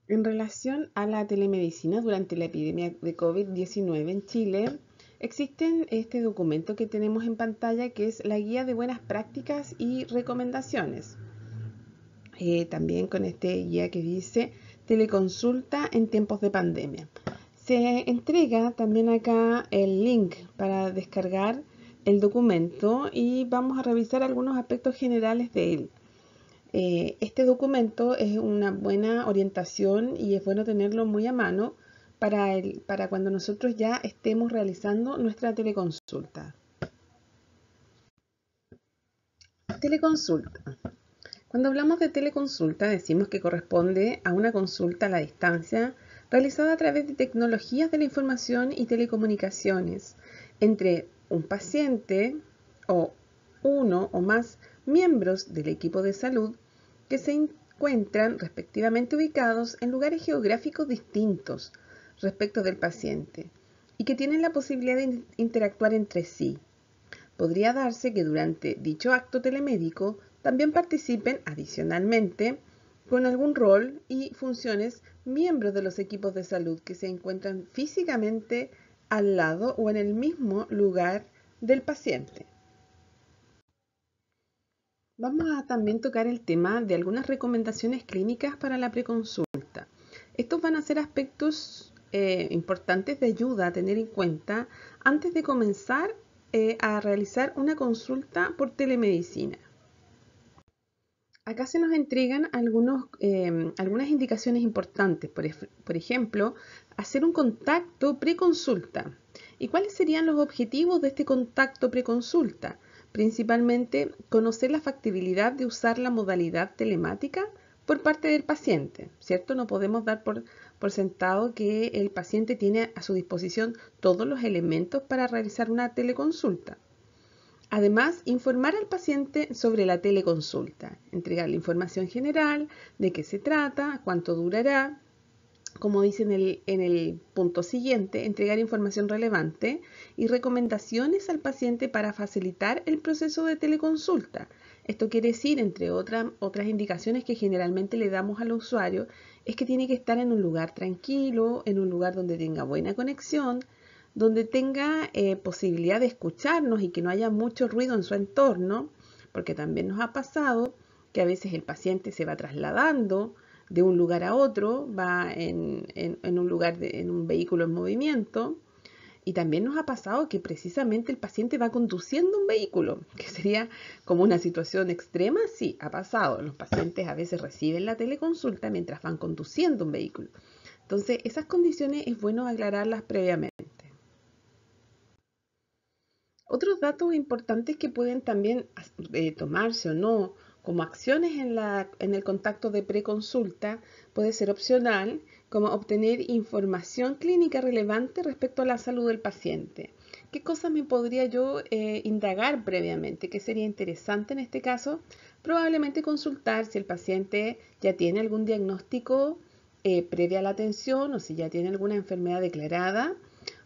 En relación a la telemedicina durante la epidemia de COVID-19 en Chile, existe este documento que tenemos en pantalla que es la Guía de Buenas Prácticas y Recomendaciones. También con este guía que dice Teleconsulta en tiempos de pandemia. Se entrega también acá el link para descargar el documento y vamos a revisar algunos aspectos generales de él. Este documento es una buena orientación y es bueno tenerlo muy a mano para cuando nosotros ya estemos realizando nuestra teleconsulta. Teleconsulta. Cuando hablamos de teleconsulta decimos que corresponde a una consulta a la distancia realizada a través de tecnologías de la información y telecomunicaciones entre un paciente o uno o más miembros del equipo de salud que se encuentran respectivamente ubicados en lugares geográficos distintos respecto del paciente y que tienen la posibilidad de interactuar entre sí. Podría darse que durante dicho acto telemédico también participen adicionalmente con algún rol y funciones miembros de los equipos de salud que se encuentran físicamente al lado o en el mismo lugar del paciente. Vamos a también tocar el tema de algunas recomendaciones clínicas para la preconsulta. Estos van a ser aspectos importantes de ayuda a tener en cuenta antes de comenzar a realizar una consulta por telemedicina. Acá se nos entregan algunas indicaciones importantes, por ejemplo, hacer un contacto preconsulta. ¿Y cuáles serían los objetivos de este contacto preconsulta? Principalmente, conocer la factibilidad de usar la modalidad telemática por parte del paciente, ¿cierto? No podemos dar por sentado que el paciente tiene a su disposición todos los elementos para realizar una teleconsulta. Además, informar al paciente sobre la teleconsulta, entregarle información general, de qué se trata, cuánto durará, como dice en el punto siguiente, entregar información relevante y recomendaciones al paciente para facilitar el proceso de teleconsulta. Esto quiere decir, entre otras indicaciones que generalmente le damos al usuario, es que tiene que estar en un lugar tranquilo, en un lugar donde tenga buena conexión, donde tenga posibilidad de escucharnos y que no haya mucho ruido en su entorno, porque también nos ha pasado que a veces el paciente se va trasladando de un lugar a otro, va en un lugar, en un vehículo en movimiento, y también nos ha pasado que precisamente el paciente va conduciendo un vehículo, que sería como una situación extrema. Sí, ha pasado. Los pacientes a veces reciben la teleconsulta mientras van conduciendo un vehículo. Entonces, esas condiciones es bueno aclararlas previamente. Otros datos importantes que pueden también tomarse o no como acciones en el contacto de preconsulta puede ser opcional, como obtener información clínica relevante respecto a la salud del paciente. ¿Qué cosas me podría yo indagar previamente? ¿Qué sería interesante en este caso? Probablemente consultar si el paciente ya tiene algún diagnóstico previa a la atención o si ya tiene alguna enfermedad declarada.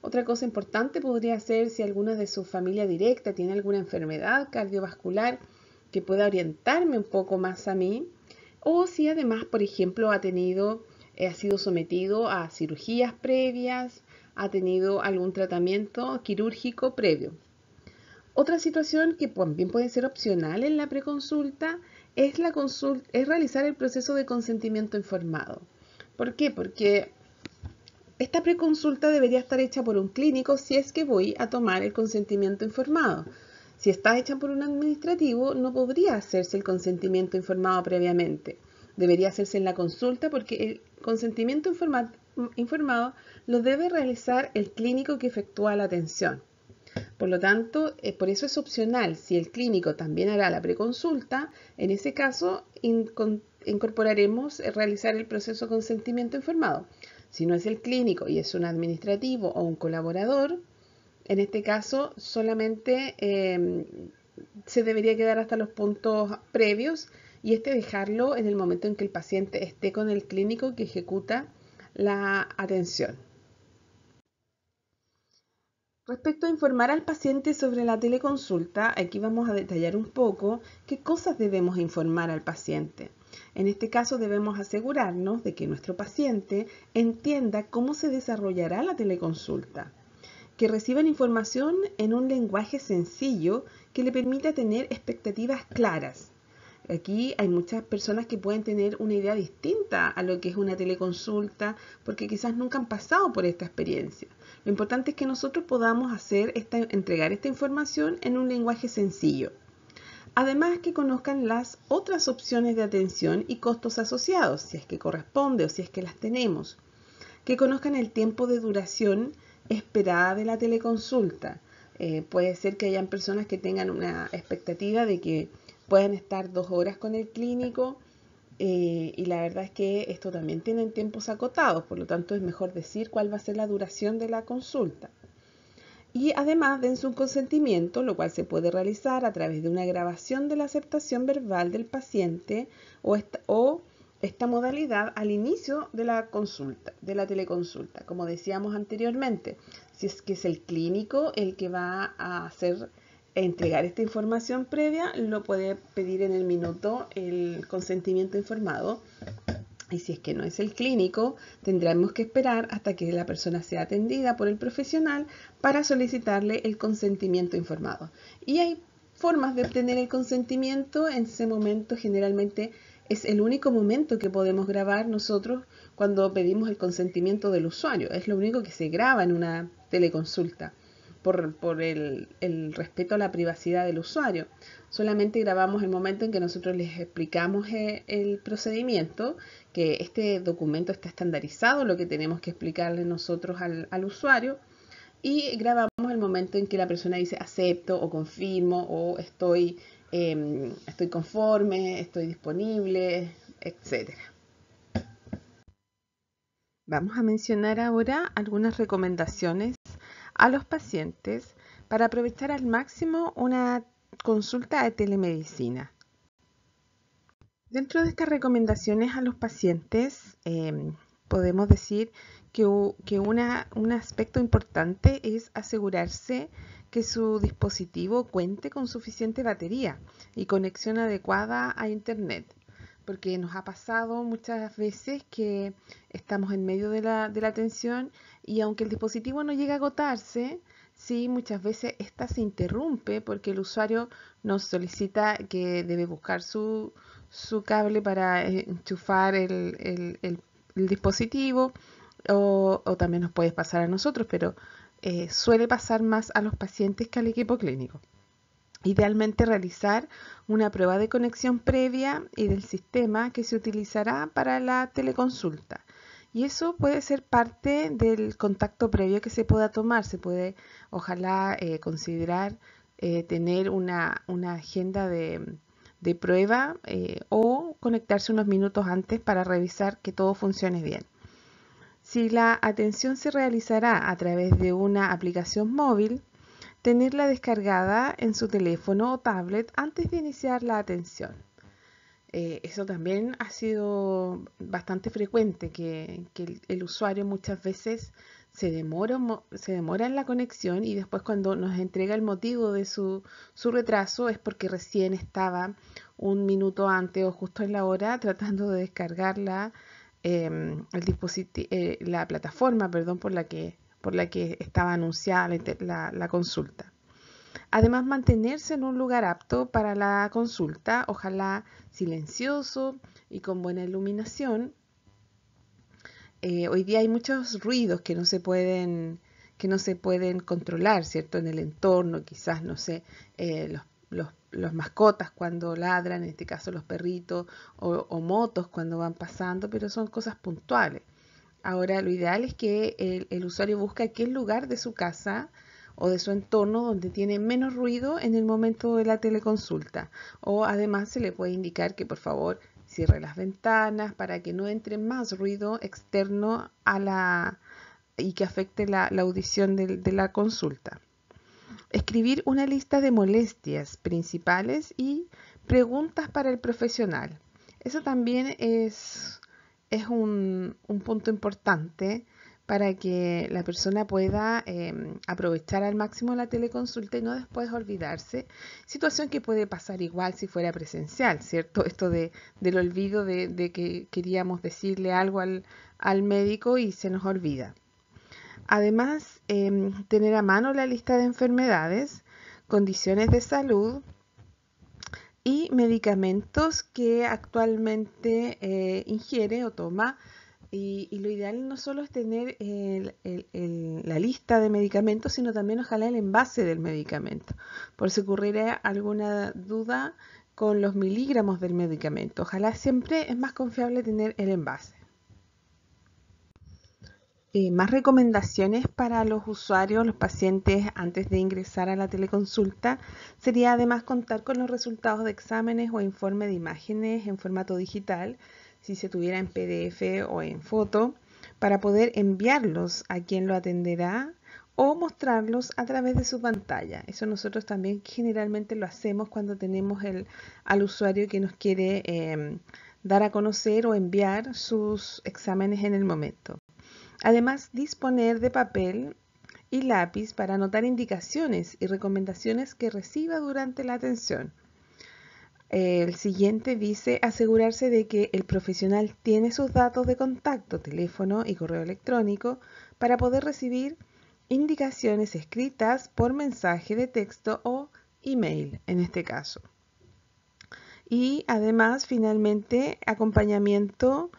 Otra cosa importante podría ser si alguna de su familia directa tiene alguna enfermedad cardiovascular que pueda orientarme un poco más a mí, o si además, por ejemplo, ha sido sometido a cirugías previas, ha tenido algún tratamiento quirúrgico previo. Otra situación que también puede ser opcional en la preconsulta es realizar el proceso de consentimiento informado. ¿Por qué? Porque esta preconsulta debería estar hecha por un clínico si es que voy a tomar el consentimiento informado. Si está hecha por un administrativo, no podría hacerse el consentimiento informado previamente. Debería hacerse en la consulta porque el consentimiento informado lo debe realizar el clínico que efectúa la atención. Por lo tanto, por eso es opcional. Si el clínico también hará la preconsulta, en ese caso incorporaremos realizar el proceso de consentimiento informado. Si no es el clínico y es un administrativo o un colaborador, en este caso solamente se debería quedar hasta los puntos previos y dejarlo en el momento en que el paciente esté con el clínico que ejecuta la atención. Respecto a informar al paciente sobre la teleconsulta, aquí vamos a detallar un poco qué cosas debemos informar al paciente. En este caso debemos asegurarnos de que nuestro paciente entienda cómo se desarrollará la teleconsulta, que reciban información en un lenguaje sencillo que le permita tener expectativas claras. Aquí hay muchas personas que pueden tener una idea distinta a lo que es una teleconsulta porque quizás nunca han pasado por esta experiencia. Lo importante es que nosotros podamos entregar esta información en un lenguaje sencillo. Además, que conozcan las otras opciones de atención y costos asociados, si es que corresponde o si es que las tenemos. Que conozcan el tiempo de duración esperada de la teleconsulta. Puede ser que hayan personas que tengan una expectativa de que puedan estar 2 horas con el clínico y la verdad es que esto también tienen tiempos acotados, por lo tanto es mejor decir cuál va a ser la duración de la consulta. Y además den su consentimiento, lo cual se puede realizar a través de una grabación de la aceptación verbal del paciente o esta modalidad al inicio de la consulta, de la teleconsulta. Como decíamos anteriormente, si es que es el clínico el que va a entregar esta información previa, lo puede pedir en el minuto el consentimiento informado. Y si es que no es el clínico, tendremos que esperar hasta que la persona sea atendida por el profesional para solicitarle el consentimiento informado. Y hay formas de obtener el consentimiento. En ese momento generalmente es el único momento que podemos grabar nosotros cuando pedimos el consentimiento del usuario. Es lo único que se graba en una teleconsulta por el respeto a la privacidad del usuario. Solamente grabamos el momento en que nosotros les explicamos el procedimiento, que este documento está estandarizado, lo que tenemos que explicarle nosotros al usuario, y grabamos el momento en que la persona dice acepto o confirmo o estoy conforme, estoy disponible, etc. Vamos a mencionar ahora algunas recomendaciones a los pacientes para aprovechar al máximo una consulta de telemedicina. Dentro de estas recomendaciones a los pacientes podemos decir que un aspecto importante es asegurarse que su dispositivo cuente con suficiente batería y conexión adecuada a Internet, porque nos ha pasado muchas veces que estamos en medio de la atención y aunque el dispositivo no llega a agotarse, sí, muchas veces esta se interrumpe porque el usuario nos solicita que debe buscar su cable para enchufar el dispositivo o también nos puede pasar a nosotros, pero suele pasar más a los pacientes que al equipo clínico. Idealmente realizar una prueba de conexión previa y del sistema que se utilizará para la teleconsulta. Y eso puede ser parte del contacto previo que se pueda tomar. Se puede, ojalá, considerar tener una agenda de prueba o conectarse unos minutos antes para revisar que todo funcione bien. Si la atención se realizará a través de una aplicación móvil, tenerla descargada en su teléfono o tablet antes de iniciar la atención. Eso también ha sido bastante frecuente, que el usuario muchas veces se demora en la conexión y después cuando nos entrega el motivo de su retraso es porque recién estaba un minuto antes o justo en la hora tratando de descargar la plataforma, por la que estaba anunciada la consulta. Además, mantenerse en un lugar apto para la consulta, ojalá silencioso y con buena iluminación. Hoy día hay muchos ruidos que no se pueden controlar, ¿cierto? En el entorno, quizás, no sé, los mascotas cuando ladran, en este caso los perritos, o motos cuando van pasando, pero son cosas puntuales. Ahora, lo ideal es que el usuario busque aquel lugar de su casa o de su entorno donde tiene menos ruido en el momento de la teleconsulta. O además se le puede indicar que por favor cierre las ventanas para que no entre más ruido externo y que afecte la audición de la consulta. Escribir una lista de molestias principales y preguntas para el profesional. Eso también es un punto importante para que la persona pueda aprovechar al máximo la teleconsulta y no después olvidarse, situación que puede pasar igual si fuera presencial, ¿cierto? Esto del olvido de que queríamos decirle algo al médico y se nos olvida. Además, tener a mano la lista de enfermedades, condiciones de salud y medicamentos que actualmente ingiere o toma. Y lo ideal no solo es tener la lista de medicamentos, sino también ojalá el envase del medicamento, por si ocurriera alguna duda con los miligramos del medicamento. Ojalá siempre es más confiable tener el envase. Más recomendaciones para los usuarios, los pacientes, antes de ingresar a la teleconsulta, sería además contar con los resultados de exámenes o informe de imágenes en formato digital, si se tuviera en PDF o en foto, para poder enviarlos a quien lo atenderá o mostrarlos a través de su pantalla. Eso nosotros también generalmente lo hacemos cuando tenemos al usuario que nos quiere dar a conocer o enviar sus exámenes en el momento. Además, disponer de papel y lápiz para anotar indicaciones y recomendaciones que reciba durante la atención. El siguiente dice asegurarse de que el profesional tiene sus datos de contacto, teléfono y correo electrónico para poder recibir indicaciones escritas por mensaje de texto o email en este caso. Y además, finalmente, acompañamiento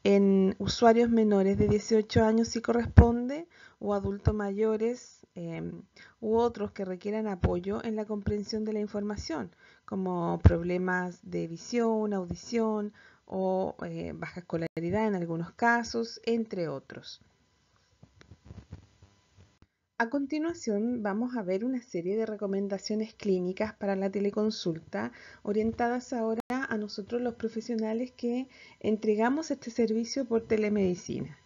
en usuarios menores de 18 años si corresponde, o adultos mayores u otros que requieran apoyo en la comprensión de la información, como problemas de visión, audición o baja escolaridad en algunos casos, entre otros. A continuación vamos a ver una serie de recomendaciones clínicas para la teleconsulta orientadas ahora a nosotros los profesionales que entregamos este servicio por telemedicina.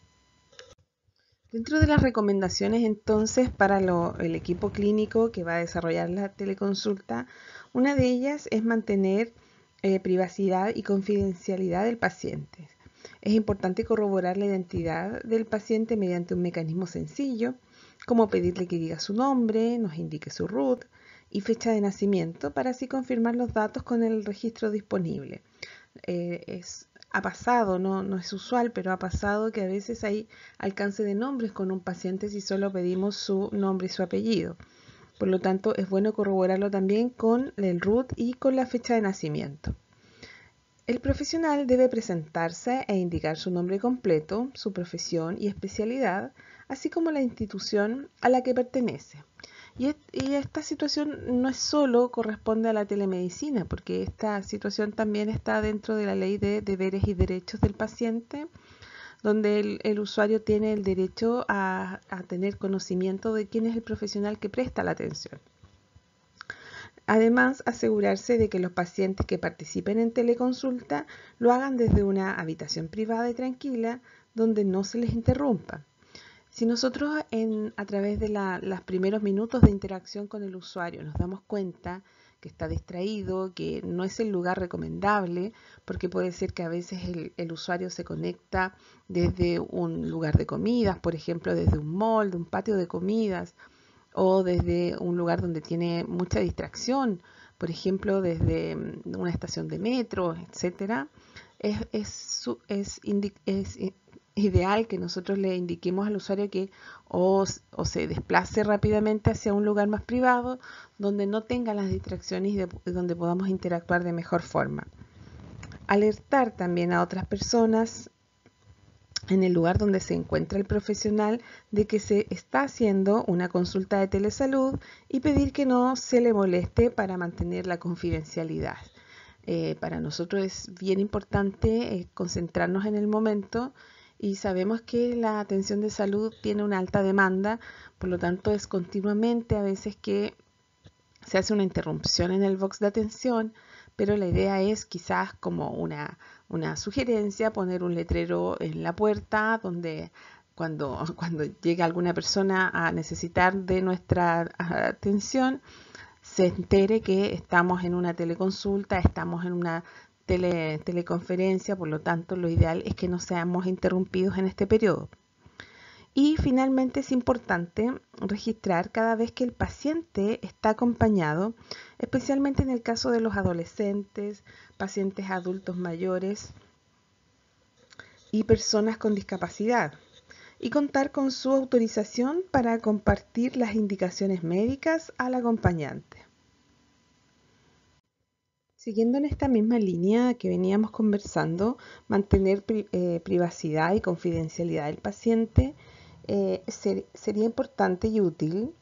Dentro de las recomendaciones entonces para el equipo clínico que va a desarrollar la teleconsulta, una de ellas es mantener privacidad y confidencialidad del paciente. Es importante corroborar la identidad del paciente mediante un mecanismo sencillo, como pedirle que diga su nombre, nos indique su RUT y fecha de nacimiento para así confirmar los datos con el registro disponible. Ha pasado, no es usual, pero ha pasado que a veces hay alcance de nombres con un paciente si solo pedimos su nombre y su apellido. Por lo tanto, es bueno corroborarlo también con el RUT y con la fecha de nacimiento. El profesional debe presentarse e indicar su nombre completo, su profesión y especialidad, así como la institución a la que pertenece. Y esta situación no es solo corresponde a la telemedicina, porque esta situación también está dentro de la ley de deberes y derechos del paciente, donde el usuario tiene el derecho a tener conocimiento de quién es el profesional que presta la atención. Además, asegurarse de que los pacientes que participen en teleconsulta lo hagan desde una habitación privada y tranquila, donde no se les interrumpa. Si nosotros a través de los primeros minutos de interacción con el usuario nos damos cuenta que está distraído, que no es el lugar recomendable, porque puede ser que a veces el usuario se conecta desde un lugar de comidas, por ejemplo, desde un mall, de un patio de comidas, o desde un lugar donde tiene mucha distracción, por ejemplo, desde una estación de metro, etc. Es ideal que nosotros le indiquemos al usuario que o se desplace rápidamente hacia un lugar más privado, donde no tenga las distracciones y donde podamos interactuar de mejor forma. Alertar también a otras personas en el lugar donde se encuentra el profesional de que se está haciendo una consulta de telesalud y pedir que no se le moleste para mantener la confidencialidad. Para nosotros es bien importante concentrarnos en el momento y sabemos que la atención de salud tiene una alta demanda, por lo tanto es continuamente a veces que se hace una interrupción en el box de atención, pero la idea es quizás como una sugerencia poner un letrero en la puerta donde cuando llegue alguna persona a necesitar de nuestra atención se entere que estamos en una teleconsulta, estamos en una teleconferencia, por lo tanto lo ideal es que no seamos interrumpidos en este periodo. Y finalmente es importante registrar cada vez que el paciente está acompañado, especialmente en el caso de los adolescentes, pacientes adultos mayores y personas con discapacidad, y contar con su autorización para compartir las indicaciones médicas al acompañante. Siguiendo en esta misma línea que veníamos conversando, mantener privacidad y confidencialidad del paciente, sería importante y útil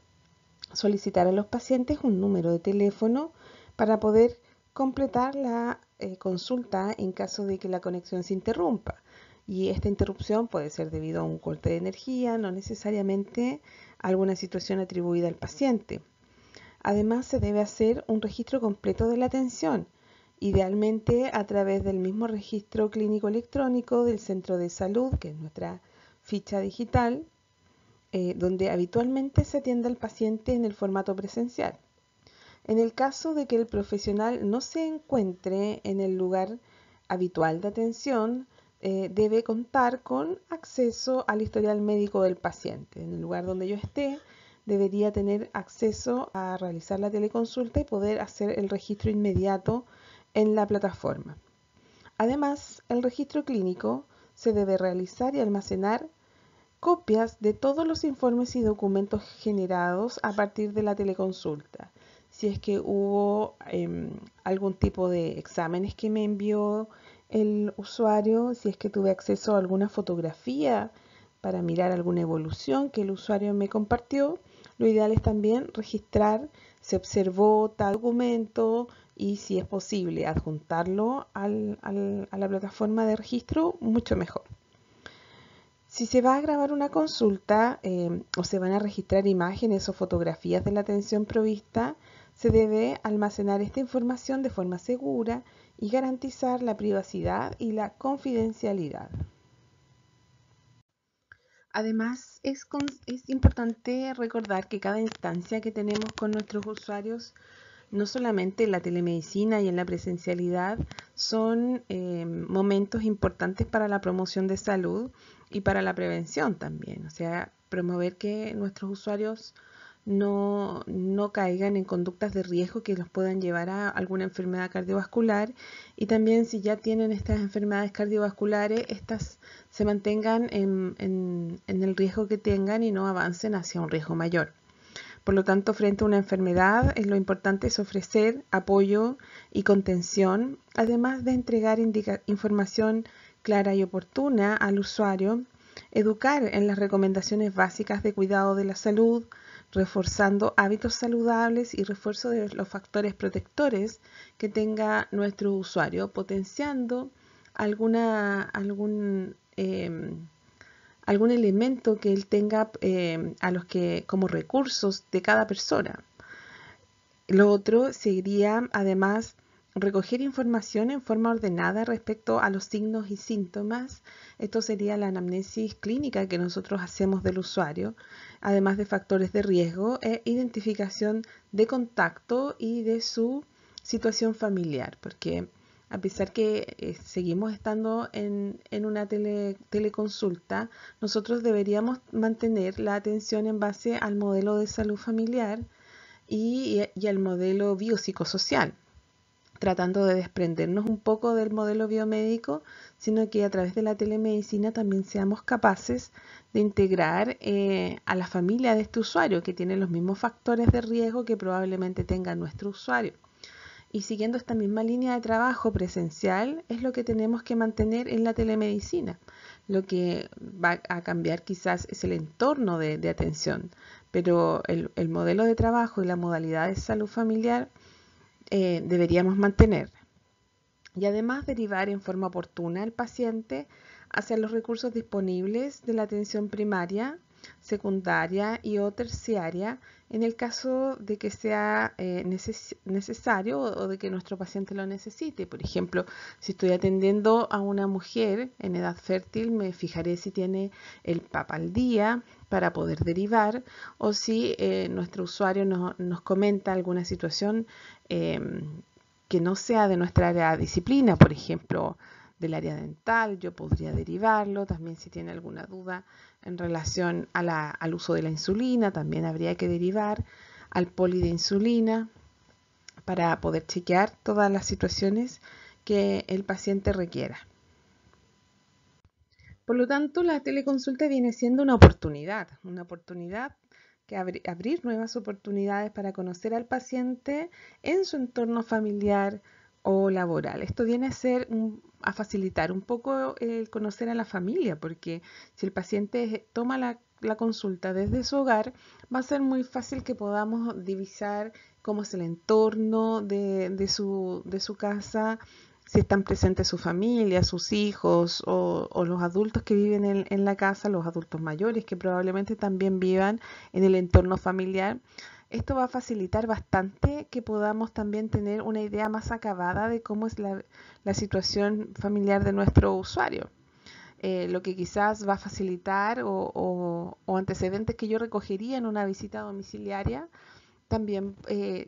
solicitar a los pacientes un número de teléfono para poder completar la consulta en caso de que la conexión se interrumpa. Y esta interrupción puede ser debido a un corte de energía, no necesariamente a alguna situación atribuida al paciente. Además, se debe hacer un registro completo de la atención, idealmente a través del mismo registro clínico electrónico del centro de salud, que es nuestra ficha digital, donde habitualmente se atiende al paciente en el formato presencial. En el caso de que el profesional no se encuentre en el lugar habitual de atención, debe contar con acceso al historial médico del paciente. En el lugar donde yo esté, debería tener acceso a realizar la teleconsulta y poder hacer el registro inmediato en la plataforma. Además, el registro clínico se debe realizar y almacenar copias de todos los informes y documentos generados a partir de la teleconsulta. Si es que hubo algún tipo de exámenes que me envió el usuario, si es que tuve acceso a alguna fotografía para mirar alguna evolución que el usuario me compartió, lo ideal es también registrar si observó tal documento y si es posible adjuntarlo a la plataforma de registro, mucho mejor. Si se va a grabar una consulta o se van a registrar imágenes o fotografías de la atención provista, se debe almacenar esta información de forma segura y garantizar la privacidad y la confidencialidad. Además, es importante recordar que cada instancia que tenemos con nuestros usuarios, no solamente en la telemedicina y en la presencialidad, son momentos importantes para la promoción de salud y para la prevención también. O sea, promover que nuestros usuarios no caigan en conductas de riesgo que los puedan llevar a alguna enfermedad cardiovascular, y también si ya tienen estas enfermedades cardiovasculares, estas se mantengan en el riesgo que tengan y no avancen hacia un riesgo mayor. Por lo tanto, frente a una enfermedad, lo importante es ofrecer apoyo y contención, además de entregar información clara y oportuna al usuario, educar en las recomendaciones básicas de cuidado de la salud, reforzando hábitos saludables y refuerzo de los factores protectores que tenga nuestro usuario, potenciando algún elemento que él tenga a los que como recursos de cada persona. Lo otro sería además recoger información en forma ordenada respecto a los signos y síntomas. Esto sería la anamnesis clínica que nosotros hacemos del usuario, además de factores de riesgo e identificación de contacto y de su situación familiar, porque a pesar que seguimos estando en una teleconsulta, nosotros deberíamos mantener la atención en base al modelo de salud familiar y al modelo biopsicosocial, tratando de desprendernos un poco del modelo biomédico, sino que a través de la telemedicina también seamos capaces de integrar a la familia de este usuario, que tiene los mismos factores de riesgo que probablemente tenga nuestro usuario. Y siguiendo esta misma línea de trabajo presencial, es lo que tenemos que mantener en la telemedicina. Lo que va a cambiar quizás es el entorno de atención, pero el modelo de trabajo y la modalidad de salud familiar deberíamos mantener. Y además derivar en forma oportuna al paciente hacia los recursos disponibles de la atención primaria, secundaria y o terciaria en el caso de que sea necesario o de que nuestro paciente lo necesite. Por ejemplo, si estoy atendiendo a una mujer en edad fértil, me fijaré si tiene el PAP al día para poder derivar, o si nuestro usuario nos comenta alguna situación que no sea de nuestra área de disciplina, por ejemplo, del área dental, yo podría derivarlo. También si tiene alguna duda en relación al uso de la insulina, también habría que derivar al poli de insulina para poder chequear todas las situaciones que el paciente requiera. Por lo tanto, la teleconsulta viene siendo una oportunidad que abrir nuevas oportunidades para conocer al paciente en su entorno familiar o laboral. Esto viene a facilitar un poco el conocer a la familia, porque si el paciente toma la consulta desde su hogar, va a ser muy fácil que podamos divisar cómo es el entorno de su casa, si están presentes su familia, sus hijos o los adultos que viven en la casa, los adultos mayores que probablemente también vivan en el entorno familiar. Esto va a facilitar bastante que podamos también tener una idea más acabada de cómo es la situación familiar de nuestro usuario. Lo que quizás va a facilitar o antecedentes que yo recogería en una visita domiciliaria. También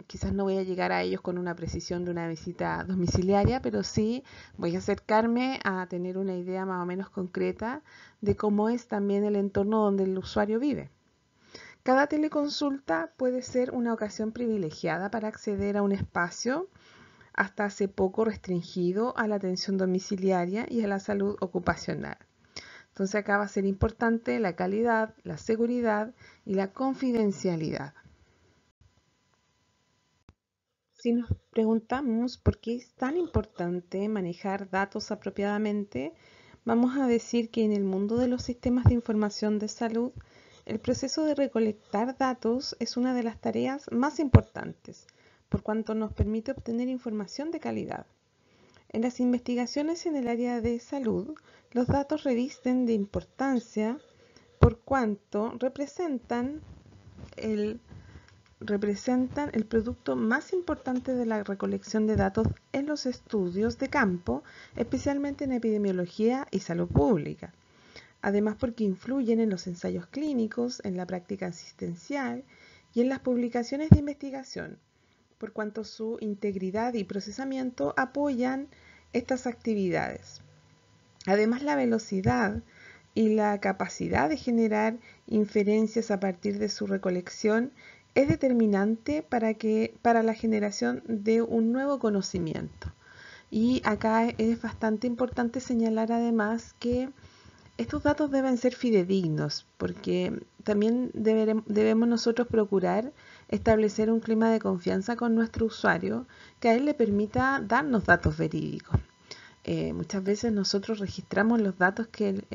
quizás no voy a llegar a ellos con una precisión de una visita domiciliaria, pero sí voy a acercarme a tener una idea más o menos concreta de cómo es también el entorno donde el usuario vive. Cada teleconsulta puede ser una ocasión privilegiada para acceder a un espacio hasta hace poco restringido a la atención domiciliaria y a la salud ocupacional. Entonces acá va a ser importante la calidad, la seguridad y la confidencialidad. Si nos preguntamos por qué es tan importante manejar datos apropiadamente, vamos a decir que en el mundo de los sistemas de información de salud, el proceso de recolectar datos es una de las tareas más importantes, por cuanto nos permite obtener información de calidad. En las investigaciones en el área de salud, los datos revisten de importancia por cuanto representan el producto más importante de la recolección de datos en los estudios de campo, especialmente en epidemiología y salud pública. Además, porque influyen en los ensayos clínicos, en la práctica asistencial y en las publicaciones de investigación, por cuanto su integridad y procesamiento apoyan estas actividades. Además, la velocidad y la capacidad de generar inferencias a partir de su recolección es determinante para la generación de un nuevo conocimiento. Y acá es bastante importante señalar además que estos datos deben ser fidedignos, porque también debemos nosotros procurar establecer un clima de confianza con nuestro usuario que a él le permita darnos datos verídicos. Muchas veces nosotros registramos los datos que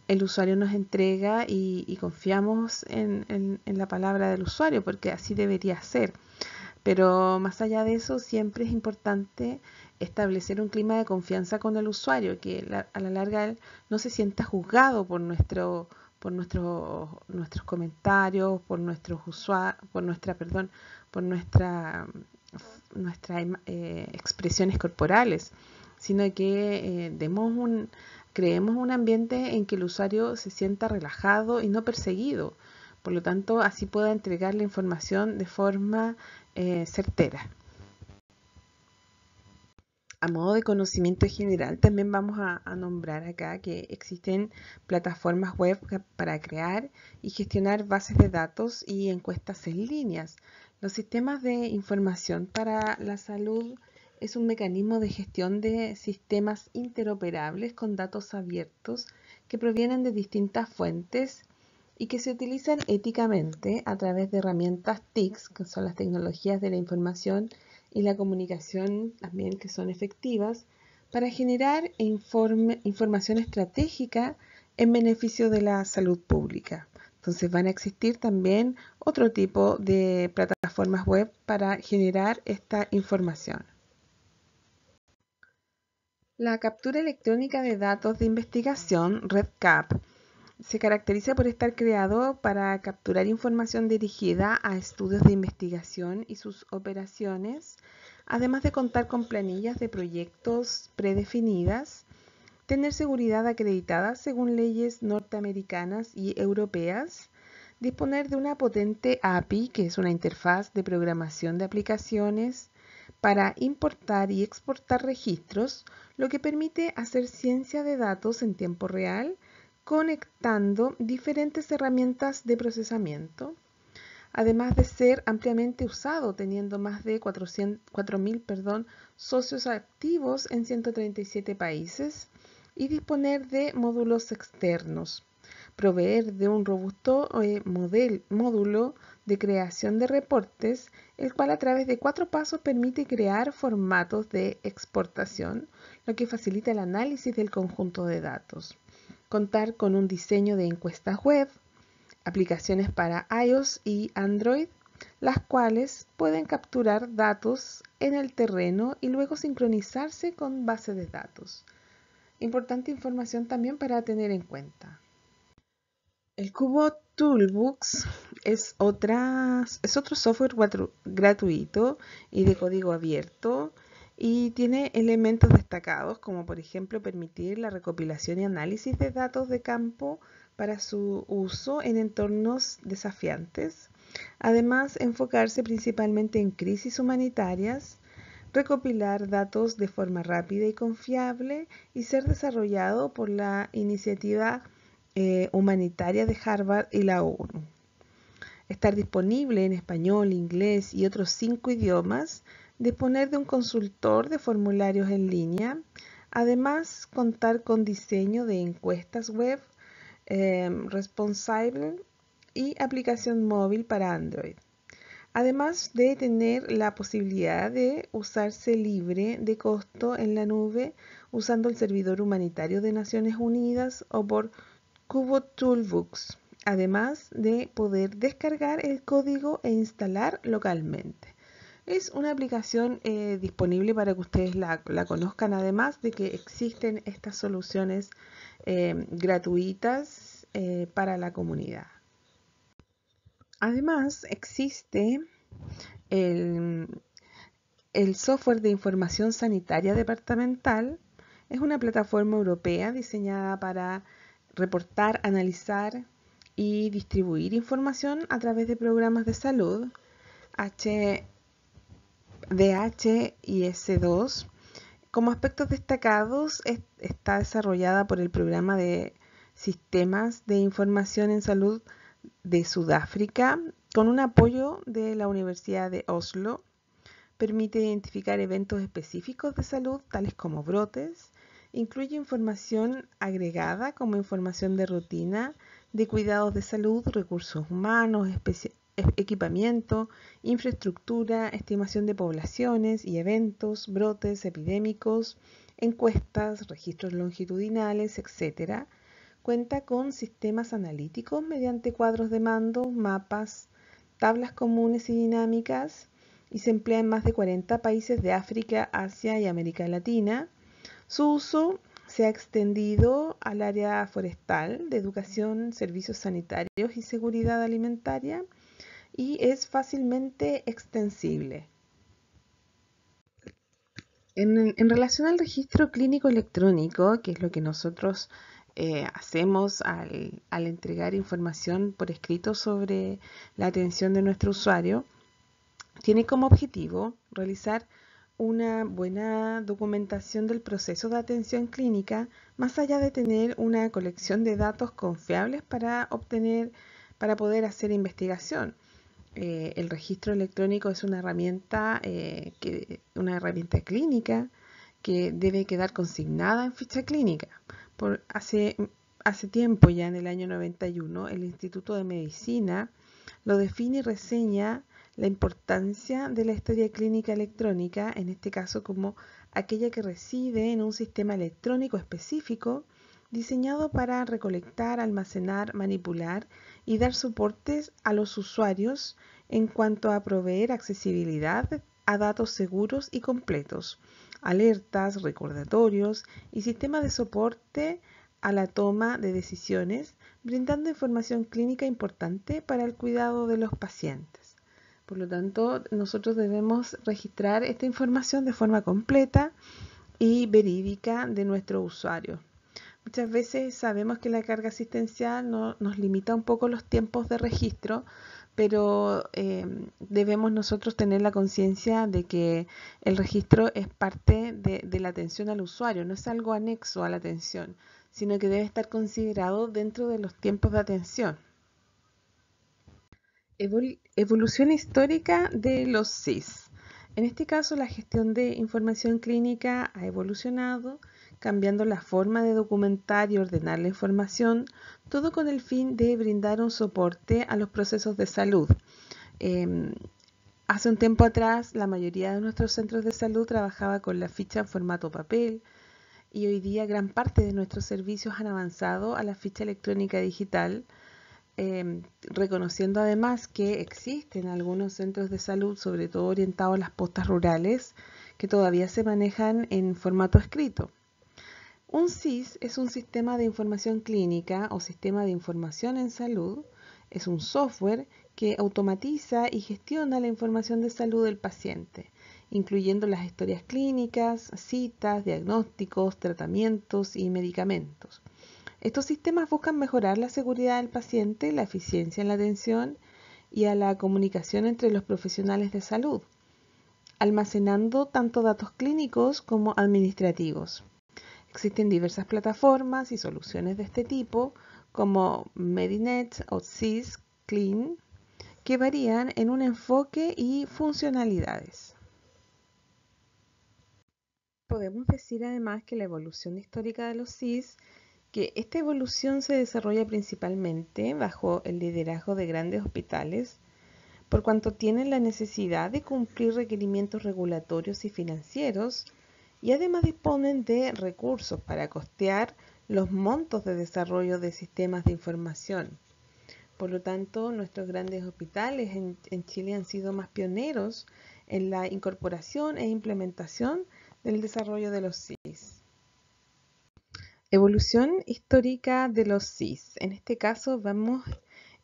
el usuario nos entrega y confiamos en la palabra del usuario, porque así debería ser. Pero más allá de eso, siempre es importante establecer un clima de confianza con el usuario, que a la larga él no se sienta juzgado por nuestros comentarios, por nuestras expresiones corporales, sino que creemos un ambiente en que el usuario se sienta relajado y no perseguido. Por lo tanto, así pueda entregar la información de forma certera. A modo de conocimiento general, también vamos a nombrar acá que existen plataformas web para crear y gestionar bases de datos y encuestas en líneas. Los sistemas de información para la salud es un mecanismo de gestión de sistemas interoperables con datos abiertos que provienen de distintas fuentes y que se utilizan éticamente a través de herramientas TICs, que son las tecnologías de la información y la comunicación también, que son efectivas, para generar información estratégica en beneficio de la salud pública. Entonces van a existir también otro tipo de plataformas web para generar esta información. La captura electrónica de datos de investigación, REDCap, se caracteriza por estar creado para capturar información dirigida a estudios de investigación y sus operaciones, además de contar con planillas de proyectos predefinidas, tener seguridad acreditada según leyes norteamericanas y europeas, disponer de una potente API, que es una interfaz de programación de aplicaciones, para importar y exportar registros, lo que permite hacer ciencia de datos en tiempo real, conectando diferentes herramientas de procesamiento, además de ser ampliamente usado, teniendo más de 4.000 socios activos en 137 países, y disponer de módulos externos, proveer de un robusto módulo de creación de reportes, el cual a través de 4 pasos permite crear formatos de exportación, lo que facilita el análisis del conjunto de datos. Contar con un diseño de encuestas web, aplicaciones para iOS y Android, las cuales pueden capturar datos en el terreno y luego sincronizarse con bases de datos. Importante información también para tener en cuenta. El Cubo Toolbox es otro software gratuito y de código abierto y tiene elementos destacados como por ejemplo permitir la recopilación y análisis de datos de campo para su uso en entornos desafiantes. Además, enfocarse principalmente en crisis humanitarias, recopilar datos de forma rápida y confiable y ser desarrollado por la iniciativa humanitaria de Harvard y la ONU. Estar disponible en español, inglés y otros 5 idiomas, disponer de un consultor de formularios en línea, además contar con diseño de encuestas web responsive y aplicación móvil para Android. Además de tener la posibilidad de usarse libre de costo en la nube usando el servidor humanitario de Naciones Unidas o por Cubo Toolbox, además de poder descargar el código e instalar localmente. Es una aplicación disponible para que ustedes la conozcan, además de que existen estas soluciones gratuitas para la comunidad. Además, existe el software de información sanitaria departamental. Es una plataforma europea diseñada para reportar, analizar y distribuir información a través de programas de salud DHIS2. Como aspectos destacados, está desarrollada por el Programa de Sistemas de Información en Salud de Sudáfrica, con un apoyo de la Universidad de Oslo. Permite identificar eventos específicos de salud, tales como brotes. Incluye información agregada como información de rutina, de cuidados de salud, recursos humanos, equipamiento, infraestructura, estimación de poblaciones y eventos, brotes epidémicos, encuestas, registros longitudinales, etc. Cuenta con sistemas analíticos mediante cuadros de mando, mapas, tablas comunes y dinámicas, y se emplea en más de 40 países de África, Asia y América Latina. Su uso se ha extendido al área forestal, de educación, servicios sanitarios y seguridad alimentaria, y es fácilmente extensible. En relación al registro clínico electrónico, que es lo que nosotros hacemos al entregar información por escrito sobre la atención de nuestro usuario, tiene como objetivo realizar una buena documentación del proceso de atención clínica, más allá de tener una colección de datos confiables para poder hacer investigación. El registro electrónico es una herramienta clínica que debe quedar consignada en ficha clínica. Hace tiempo, ya en el año 91, el Instituto de Medicina lo define y reseña la importancia de la historia clínica electrónica, en este caso como aquella que reside en un sistema electrónico específico diseñado para recolectar, almacenar, manipular y dar soportes a los usuarios en cuanto a proveer accesibilidad a datos seguros y completos, alertas, recordatorios y sistemas de soporte a la toma de decisiones, brindando información clínica importante para el cuidado de los pacientes. Por lo tanto, nosotros debemos registrar esta información de forma completa y verídica de nuestro usuario. Muchas veces sabemos que la carga asistencial nos limita un poco los tiempos de registro, pero debemos nosotros tener la conciencia de que el registro es parte de la atención al usuario, no es algo anexo a la atención, sino que debe estar considerado dentro de los tiempos de atención. Evolución histórica de los SIS. En este caso, la gestión de información clínica ha evolucionado, cambiando la forma de documentar y ordenar la información, todo con el fin de brindar un soporte a los procesos de salud. Hace un tiempo atrás, la mayoría de nuestros centros de salud trabajaba con la ficha en formato papel, y hoy día gran parte de nuestros servicios han avanzado a la ficha electrónica digital, reconociendo además que existen algunos centros de salud, sobre todo orientados a las postas rurales, que todavía se manejan en formato escrito. Un SIS es un sistema de información clínica o sistema de información en salud. Es un software que automatiza y gestiona la información de salud del paciente, incluyendo las historias clínicas, citas, diagnósticos, tratamientos y medicamentos. Estos sistemas buscan mejorar la seguridad del paciente, la eficiencia en la atención y a la comunicación entre los profesionales de salud, almacenando tanto datos clínicos como administrativos. Existen diversas plataformas y soluciones de este tipo, como Medinet o SysClean, que varían en un enfoque y funcionalidades. Podemos decir además que la evolución histórica de los SIS, que esta evolución se desarrolla principalmente bajo el liderazgo de grandes hospitales, por cuanto tienen la necesidad de cumplir requerimientos regulatorios y financieros, y además disponen de recursos para costear los montos de desarrollo de sistemas de información. Por lo tanto, nuestros grandes hospitales en Chile han sido más pioneros en la incorporación e implementación del desarrollo de los SIS. Evolución histórica de los SIS. En este caso vemos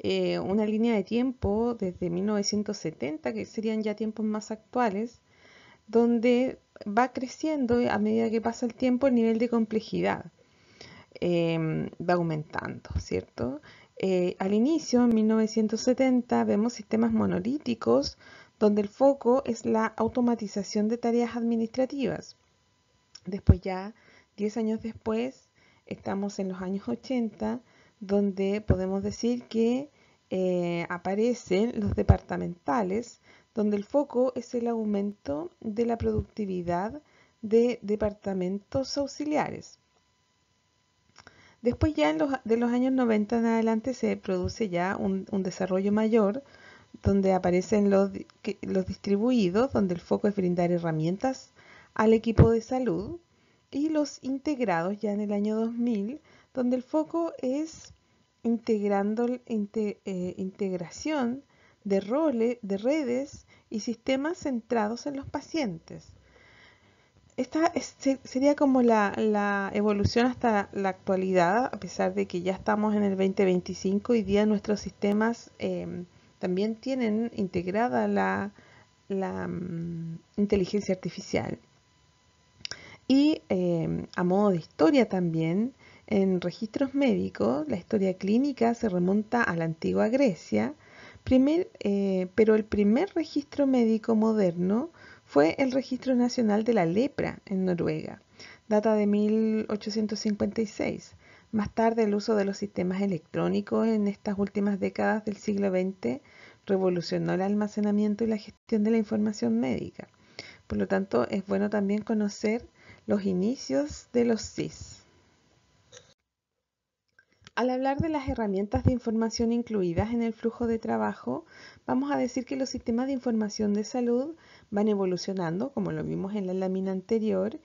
una línea de tiempo desde 1970, que serían ya tiempos más actuales, donde va creciendo a medida que pasa el tiempo el nivel de complejidad. Va aumentando, ¿cierto? Al inicio, en 1970, vemos sistemas monolíticos donde el foco es la automatización de tareas administrativas. Después ya, 10 años después, estamos en los años 80, donde podemos decir que aparecen los departamentales, donde el foco es el aumento de la productividad de departamentos auxiliares. Después ya de los años 90 en adelante se produce ya un desarrollo mayor, donde aparecen los distribuidos, donde el foco es brindar herramientas al equipo de salud, y los integrados ya en el año 2000, donde el foco es integración de roles, de redes y sistemas centrados en los pacientes. Esta sería como la evolución hasta la actualidad, a pesar de que ya estamos en el 2025. Hoy día nuestros sistemas también tienen integrada la inteligencia artificial. Y a modo de historia también, en registros médicos, la historia clínica se remonta a la antigua Grecia, pero el primer registro médico moderno fue el Registro Nacional de la Lepra en Noruega, data de 1856. Más tarde, el uso de los sistemas electrónicos en estas últimas décadas del siglo XX revolucionó el almacenamiento y la gestión de la información médica. Por lo tanto, es bueno también conocer los inicios de los SIS. Al hablar de las herramientas de información incluidas en el flujo de trabajo, vamos a decir que los sistemas de información de salud van evolucionando, como lo vimos en la lámina anterior,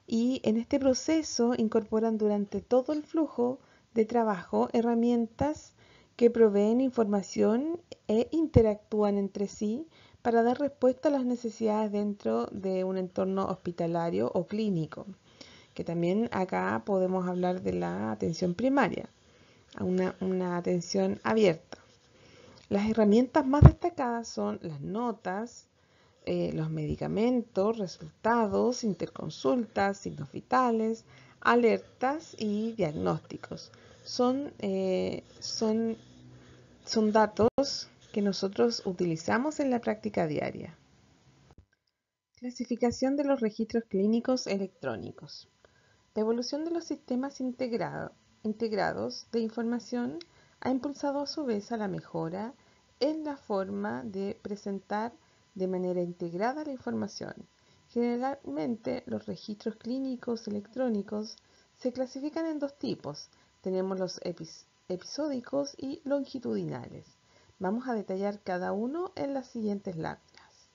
y en este proceso incorporan durante todo el flujo de trabajo herramientas que proveen información e interactúan entre sí para dar respuesta a las necesidades dentro de un entorno hospitalario o clínico, que también acá podemos hablar de la atención primaria, una atención abierta. Las herramientas más destacadas son las notas, los medicamentos, resultados, interconsultas, signos vitales, alertas y diagnósticos. Son datos que nosotros utilizamos en la práctica diaria. Clasificación de los registros clínicos electrónicos. La evolución de los sistemas integrados de información ha impulsado a su vez a la mejora en la forma de presentar de manera integrada la información. Generalmente, los registros clínicos electrónicos se clasifican en dos tipos. Tenemos los episódicos y longitudinales. Vamos a detallar cada uno en las siguientes láminas.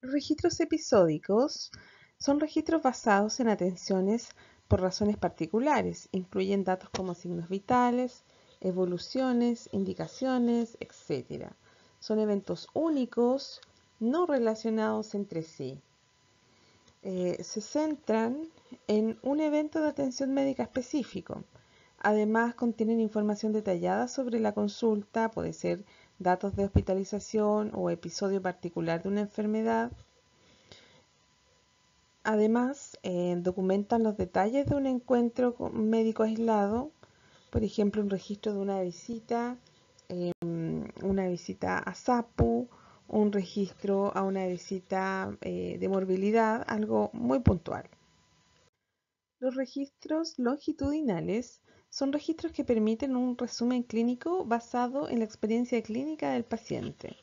Los registros episódicos son registros basados en atenciones por razones particulares. Incluyen datos como signos vitales, evoluciones, indicaciones, etc. Son eventos únicos, no relacionados entre sí. Se centran en un evento de atención médica específico. Además, contienen información detallada sobre la consulta, puede ser datos de hospitalización o episodio particular de una enfermedad. Además, documentan los detalles de un encuentro médico aislado, por ejemplo, un registro de una visita a SAPU, un registro a una visita de morbilidad, algo muy puntual. Los registros longitudinales son registros que permiten un resumen clínico basado en la experiencia clínica del paciente.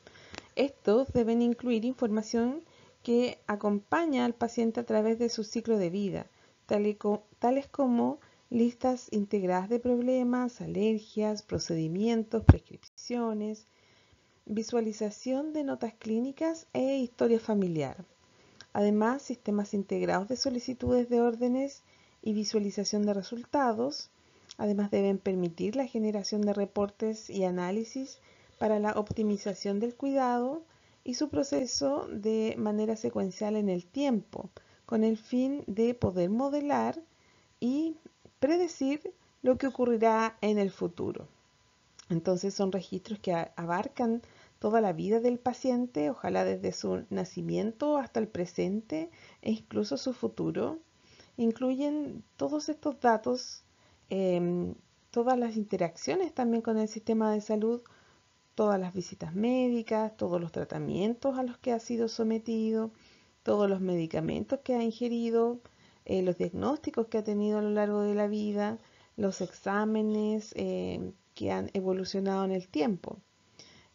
Estos deben incluir información que acompaña al paciente a través de su ciclo de vida, tales como listas integradas de problemas, alergias, procedimientos, prescripciones, visualización de notas clínicas e historia familiar. Además, sistemas integrados de solicitudes de órdenes y visualización de resultados. Además, deben permitir la generación de reportes y análisis para la optimización del cuidado y su proceso de manera secuencial en el tiempo, con el fin de poder modelar y predecir lo que ocurrirá en el futuro. Entonces son registros que abarcan toda la vida del paciente, ojalá desde su nacimiento hasta el presente e incluso su futuro. Incluyen todos estos datos, todas las interacciones también con el sistema de salud, todas las visitas médicas, todos los tratamientos a los que ha sido sometido, todos los medicamentos que ha ingerido, los diagnósticos que ha tenido a lo largo de la vida, los exámenes que han evolucionado en el tiempo.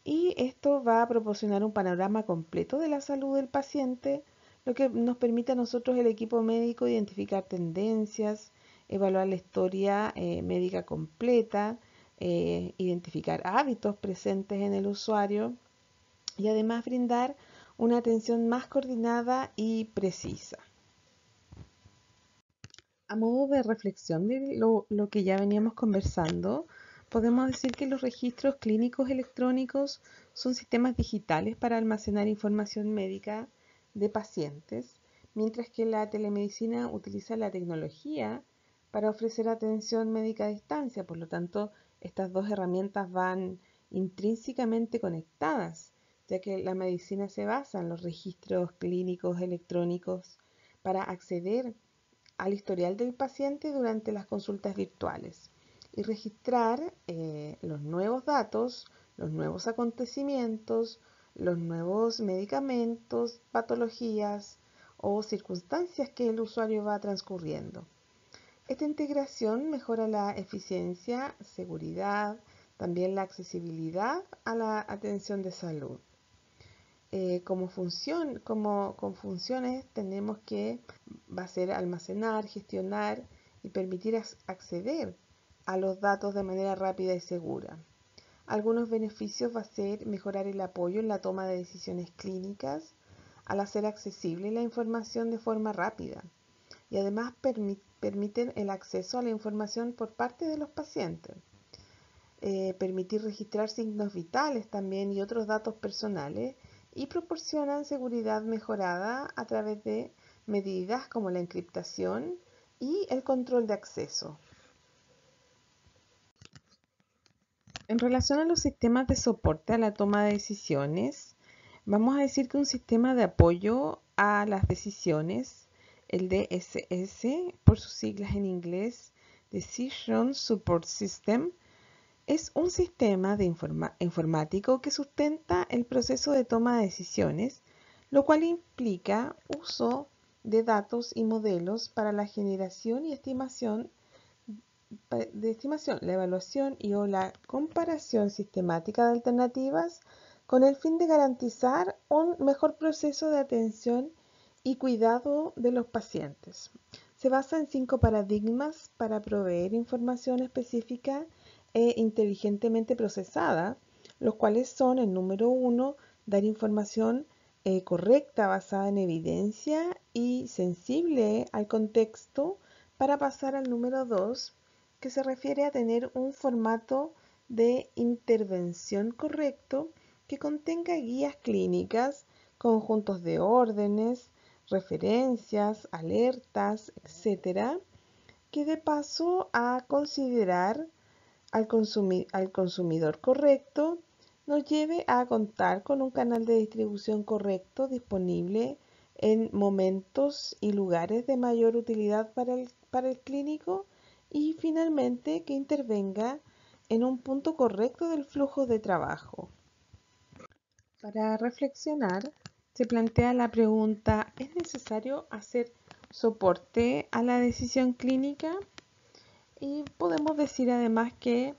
Y esto va a proporcionar un panorama completo de la salud del paciente, lo que nos permite a nosotros, el equipo médico, identificar tendencias, evaluar la historia médica completa, identificar hábitos presentes en el usuario y además brindar una atención más coordinada y precisa. A modo de reflexión de lo que ya veníamos conversando, podemos decir que los registros clínicos electrónicos son sistemas digitales para almacenar información médica de pacientes, mientras que la telemedicina utiliza la tecnología para ofrecer atención médica a distancia. Por lo tanto, estas dos herramientas van intrínsecamente conectadas, ya que la medicina se basa en los registros clínicos electrónicos para acceder al historial del paciente durante las consultas virtuales y registrar los nuevos datos, los nuevos acontecimientos, los nuevos medicamentos, patologías o circunstancias que el usuario va transcurriendo. Esta integración mejora la eficiencia, seguridad, también la accesibilidad a la atención de salud. Con funciones tenemos que va a ser almacenar, gestionar y permitir acceder a los datos de manera rápida y segura. Algunos beneficios va a ser mejorar el apoyo en la toma de decisiones clínicas al hacer accesible la información de forma rápida y además permiten el acceso a la información por parte de los pacientes. Permitir registrar signos vitales también y otros datos personales y proporcionan seguridad mejorada a través de medidas como la encriptación y el control de acceso. En relación a los sistemas de soporte a la toma de decisiones, vamos a decir que un sistema de apoyo a las decisiones, el DSS, por sus siglas en inglés, Decision Support System, Es un sistema informático que sustenta el proceso de toma de decisiones, lo cual implica uso de datos y modelos para la generación y estimación, la evaluación y o la comparación sistemática de alternativas con el fin de garantizar un mejor proceso de atención y cuidado de los pacientes. Se basa en 5 paradigmas para proveer información específica e inteligentemente procesada, los cuales son el número 1, dar información correcta basada en evidencia y sensible al contexto, para pasar al número 2, que se refiere a tener un formato de intervención correcto que contenga guías clínicas, conjuntos de órdenes, referencias, alertas, etcétera, que dé paso a considerar al consumidor correcto, nos lleve a contar con un canal de distribución correcto disponible en momentos y lugares de mayor utilidad para el clínico, y finalmente que intervenga en un punto correcto del flujo de trabajo. Para reflexionar, se plantea la pregunta: ¿es necesario hacer soporte a la decisión clínica? Y podemos decir además que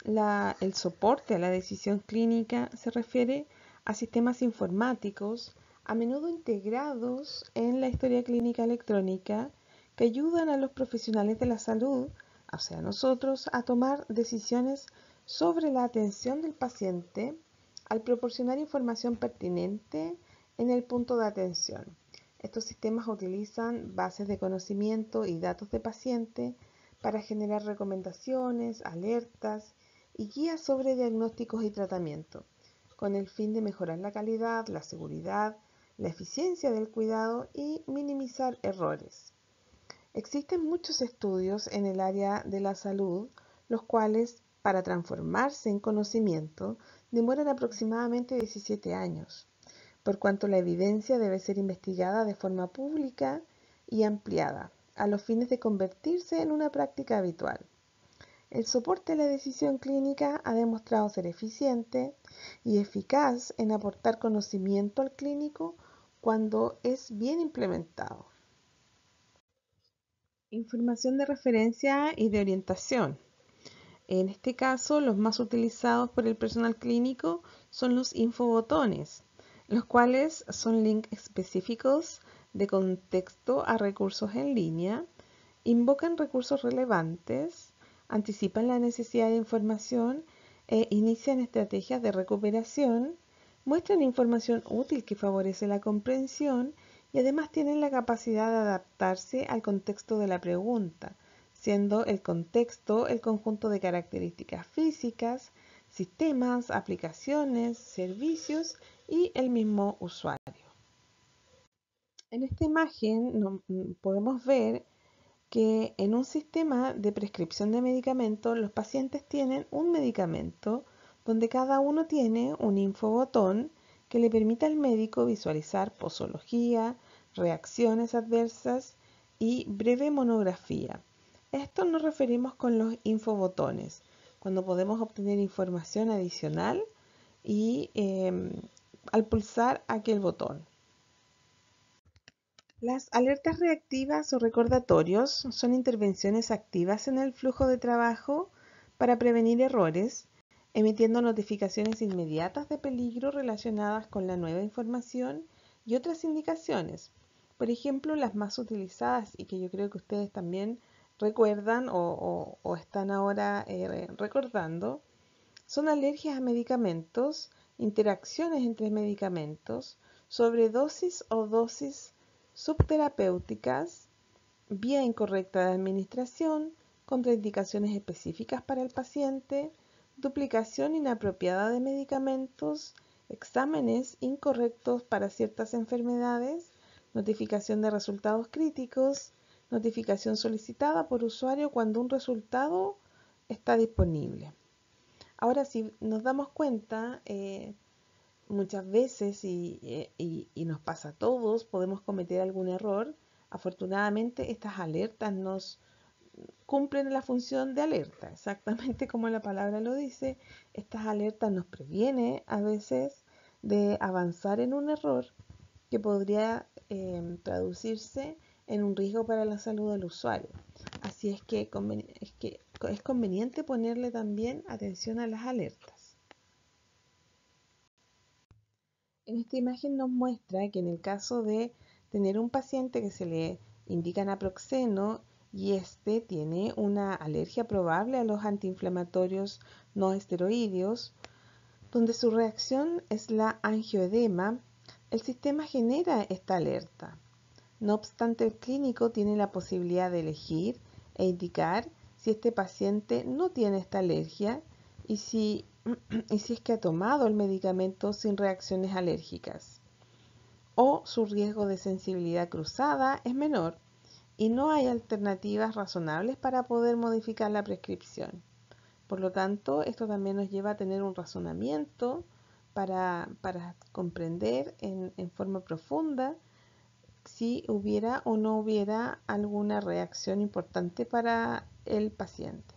el soporte a la decisión clínica se refiere a sistemas informáticos a menudo integrados en la historia clínica electrónica, que ayudan a los profesionales de la salud, o sea, nosotros, a tomar decisiones sobre la atención del paciente al proporcionar información pertinente en el punto de atención. Estos sistemas utilizan bases de conocimiento y datos de paciente para generar recomendaciones, alertas y guías sobre diagnósticos y tratamiento, con el fin de mejorar la calidad, la seguridad, la eficiencia del cuidado y minimizar errores. Existen muchos estudios en el área de la salud, los cuales, para transformarse en conocimiento, demoran aproximadamente 17 años, por cuanto la evidencia debe ser investigada de forma pública y ampliada, a los fines de convertirse en una práctica habitual. El soporte a la decisión clínica ha demostrado ser eficiente y eficaz en aportar conocimiento al clínico cuando es bien implementado. Información de referencia y de orientación. En este caso, los más utilizados por el personal clínico son los infobotones, los cuales son links específicos de contexto a recursos en línea, invocan recursos relevantes, anticipan la necesidad de información e inician estrategias de recuperación, muestran información útil que favorece la comprensión y además tienen la capacidad de adaptarse al contexto de la pregunta, siendo el contexto el conjunto de características físicas, sistemas, aplicaciones, servicios y el mismo usuario. En esta imagen podemos ver que en un sistema de prescripción de medicamentos, los pacientes tienen un medicamento donde cada uno tiene un infobotón que le permite al médico visualizar posología, reacciones adversas y breve monografía. Esto nos referimos con los infobotones, cuando podemos obtener información adicional y al pulsar aquel botón. Las alertas reactivas o recordatorios son intervenciones activas en el flujo de trabajo para prevenir errores, emitiendo notificaciones inmediatas de peligro relacionadas con la nueva información y otras indicaciones. Por ejemplo, las más utilizadas y que yo creo que ustedes también recuerdan o están ahora recordando, son alergias a medicamentos, interacciones entre medicamentos, sobredosis o dosis subterapéuticas, vía incorrecta de administración, contraindicaciones específicas para el paciente, duplicación inapropiada de medicamentos, exámenes incorrectos para ciertas enfermedades, notificación de resultados críticos, notificación solicitada por usuario cuando un resultado está disponible. Ahora, si nos damos cuenta, muchas veces, y nos pasa a todos, podemos cometer algún error. Afortunadamente, estas alertas cumplen la función de alerta, exactamente como la palabra lo dice. Estas alertas nos previenen a veces de avanzar en un error que podría traducirse en un riesgo para la salud del usuario. Así es que es conveniente ponerle también atención a las alertas. En esta imagen nos muestra que en el caso de tener un paciente que se le indica naproxeno y este tiene una alergia probable a los antiinflamatorios no esteroideos, donde su reacción es la angioedema, el sistema genera esta alerta. No obstante, el clínico tiene la posibilidad de elegir e indicar si este paciente no tiene esta alergia y si es que ha tomado el medicamento sin reacciones alérgicas o su riesgo de sensibilidad cruzada es menor y no hay alternativas razonables para poder modificar la prescripción. Por lo tanto, esto también nos lleva a tener un razonamiento para comprender en forma profunda si hubiera o no hubiera alguna reacción importante para el paciente.